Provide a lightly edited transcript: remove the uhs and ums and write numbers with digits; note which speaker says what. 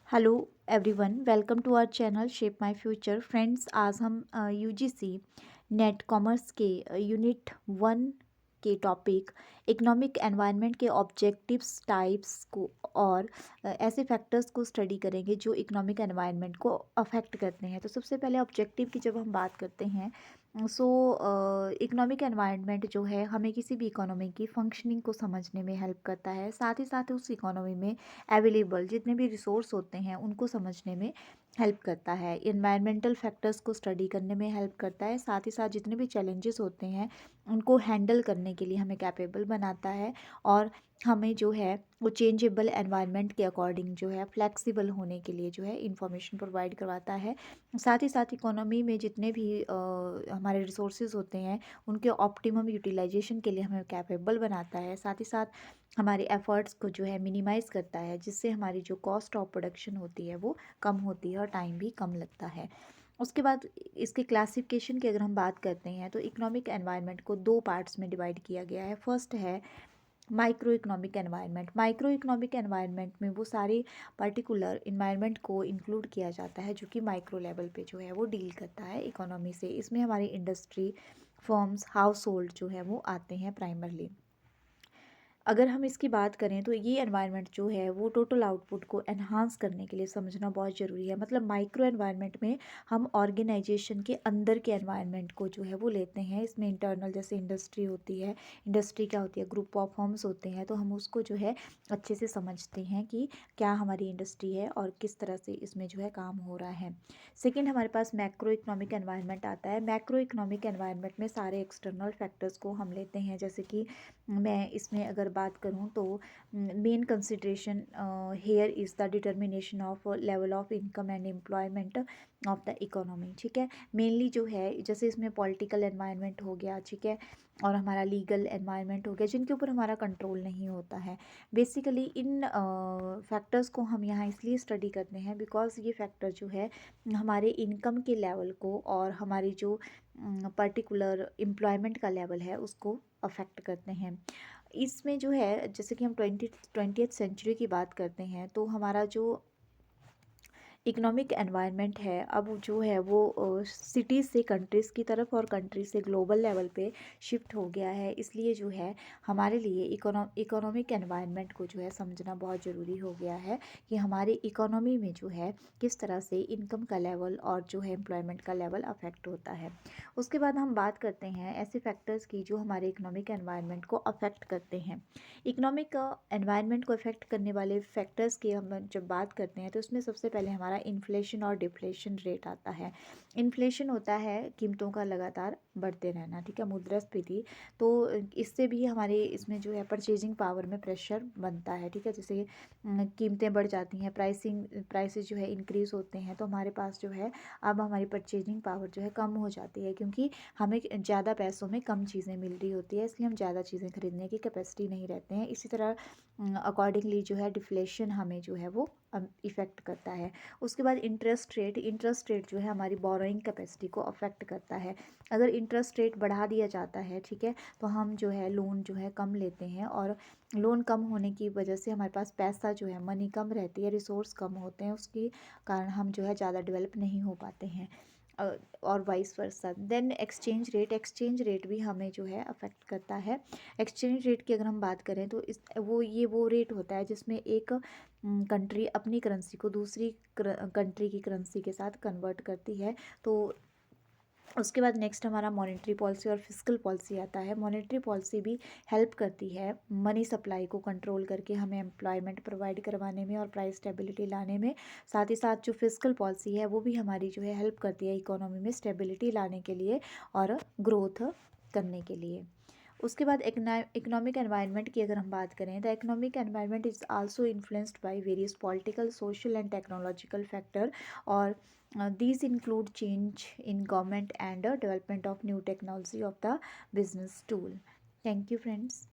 Speaker 1: Hello everyone, welcome to our channel shape my future. Friends, आज हम UGC NET commerce के unit 1 के topic economic environment के objectives types को और ऐसे फैक्टर्स को स्टडी करेंगे जो इकोनॉमिक एनवायरनमेंट को अफेक्ट करते हैं। तो सबसे पहले ऑब्जेक्टिव की जब हम बात करते हैं, सो इकोनॉमिक एनवायरनमेंट जो है हमें किसी भी इकोनॉमी की फंक्शनिंग को समझने में हेल्प करता है। साथ ही साथ उस इकोनॉमी में अवेलेबल जितने भी रिसोर्स होते हैं उनको समझने में हेल्प करता है। इन्वायरमेंटल फैक्टर्स को स्टडी करने में हेल्प करता है। साथ ही साथ जितने भी चैलेंजेस होते हैं उनको हैंडल करने के लिए हमें कैपेबल बनाता है और हमें जो है वो चेंजेबल एनवायरनमेंट के अकॉर्डिंग जो है फ्लेक्सिबल होने के लिए जो है इंफॉर्मेशन प्रोवाइड करवाता है। साथ ही साथ इकोनॉमी में जितने भी हमारे रिसोर्सेज होते हैं उनके ऑप्टिमम यूटिलाइजेशन के लिए हमें कैपेबल बनाता है। साथ ही साथ हमारे एफर्ट्स को जो है मिनिमाइज़ करता है, जिससे हमारी जो कॉस्ट ऑफ प्रोडक्शन होती है वो कम होती है और टाइम भी कम लगता है। उसके बाद इसके क्लासिफिकेशन की अगर हम बात करते हैं तो इकोनॉमिक एनवायरनमेंट को दो पार्ट्स में डिवाइड किया गया है। फर्स्ट है micro economic environment. Micro economic environment में वो सारे पर्टिकुलर इन्वायरमेंट को इंक्लूड किया जाता है जो कि माइक्रो लेवल पे जो है वो डील करता है इकोनॉमी से। इसमें हमारी इंडस्ट्री, फर्म्स, हाउस होल्ड जो है वो आते हैं प्राइमरली। अगर हम इसकी बात करें तो ये एनवायरनमेंट जो है वो टोटल आउटपुट को एनहांस करने के लिए समझना बहुत ज़रूरी है। मतलब माइक्रो एनवायरनमेंट में हम ऑर्गेनाइजेशन के अंदर के एनवायरनमेंट को जो है वो लेते हैं। इसमें इंटरनल जैसे इंडस्ट्री होती है, इंडस्ट्री क्या होती है, ग्रुप ऑफ फर्म्स होते हैं, तो हम उसको जो है अच्छे से समझते हैं कि क्या हमारी इंडस्ट्री है और किस तरह से इसमें जो है काम हो रहा है। सेकेंड हमारे पास मैक्रो इकोनॉमिक एनवायरनमेंट आता है। मैक्रो इकोनॉमिक एनवायरनमेंट में सारे एक्सटर्नल फैक्टर्स को हम लेते हैं। जैसे कि मैं इसमें अगर बात करूं तो main consideration here is the determination of level of income and employment of the economy. ठीक है, मेनली जो है जैसे इसमें पॉलिटिकल एनवायरनमेंट हो गया, ठीक है, और हमारा लीगल एनवायरनमेंट हो गया जिनके ऊपर हमारा कंट्रोल नहीं होता है। बेसिकली इन फैक्टर्स को हम यहाँ इसलिए स्टडी करते हैं बिकॉज ये फैक्टर जो है हमारे इनकम के लेवल को और हमारी जो पर्टिकुलर एम्प्लॉयमेंट का लेवल है उसको अफेक्ट करते हैं। इसमें जो है जैसे कि हम 20th सेंचुरी की बात करते हैं तो हमारा जो इकोनॉमिक एनवायरनमेंट है अब जो है वो सिटीज़ से कंट्रीज़ की तरफ और कंट्री से ग्लोबल लेवल पे शिफ्ट हो गया है। इसलिए जो है हमारे लिए इकोनॉमिक एनवायरनमेंट को जो है समझना बहुत ज़रूरी हो गया है कि हमारी इकोनॉमी में जो है किस तरह से इनकम का लेवल और जो है एम्प्लॉयमेंट का लेवल अफेक्ट होता है। उसके बाद हम बात करते हैं ऐसे फैक्टर्स की जो हमारे इकोनॉमिक एनवायरनमेंट को अफेक्ट करते हैं। इकोनॉमिक एनवायरनमेंट को अफेक्ट करने वाले फैक्टर्स की हम जब बात करते हैं तो उसमें सबसे पहले हमारा इन्फ्लेशन और डिफ्लेशन रेट आता है। इन्फ्लेशन होता है कीमतों का लगातार बढ़ते रहना, ठीक है, मुद्रास्फीति। तो इससे भी हमारे इसमें जो है परचेजिंग पावर में प्रेशर बनता है, ठीक है। जैसे कीमतें बढ़ जाती हैं, प्राइसेस जो है इंक्रीज़ होते हैं, तो हमारे पास जो है अब हमारी परचेजिंग पावर जो है कम हो जाती है क्योंकि हमें ज़्यादा पैसों में कम चीज़ें मिल रही होती है, इसलिए हम ज़्यादा चीज़ें खरीदने की कैपेसिटी नहीं रहते हैं। इसी तरह अकॉर्डिंगली जो है डिफ्लेशन हमें जो है वो इफ़ेक्ट करता है। उसके बाद इंटरेस्ट रेट जो है हमारी बोरोइंग कैपेसिटी को अफेक्ट करता है। अगर इंटरेस्ट रेट बढ़ा दिया जाता है, ठीक है, तो हम जो है लोन जो है कम लेते हैं और लोन कम होने की वजह से हमारे पास पैसा जो है मनी कम रहती है, रिसोर्स कम होते हैं, उसके कारण हम जो है ज़्यादा डेवलप नहीं हो पाते हैं और vice versa. Then exchange rate भी हमें जो है अफेक्ट करता है। एक्सचेंज रेट की अगर हम बात करें तो वो रेट होता है जिसमें एक कंट्री अपनी करेंसी को दूसरी कंट्री की करेंसी के साथ कन्वर्ट करती है। तो उसके बाद नेक्स्ट हमारा मॉनेटरी पॉलिसी और फिस्कल पॉलिसी आता है। मॉनेटरी पॉलिसी भी हेल्प करती है मनी सप्लाई को कंट्रोल करके हमें एम्प्लॉयमेंट प्रोवाइड करवाने में और प्राइस स्टेबिलिटी लाने में। साथ ही साथ जो फिस्कल पॉलिसी है वो भी हमारी जो है हेल्प करती है इकोनॉमी में स्टेबिलिटी लाने के लिए और ग्रोथ करने के लिए। उसके बाद इकोनॉमिक एनवायरनमेंट की अगर हम बात करें, the economic environment is also influenced by various political, social and technological factor और these include change in government and development of new technology of the business tool. Thank you, friends.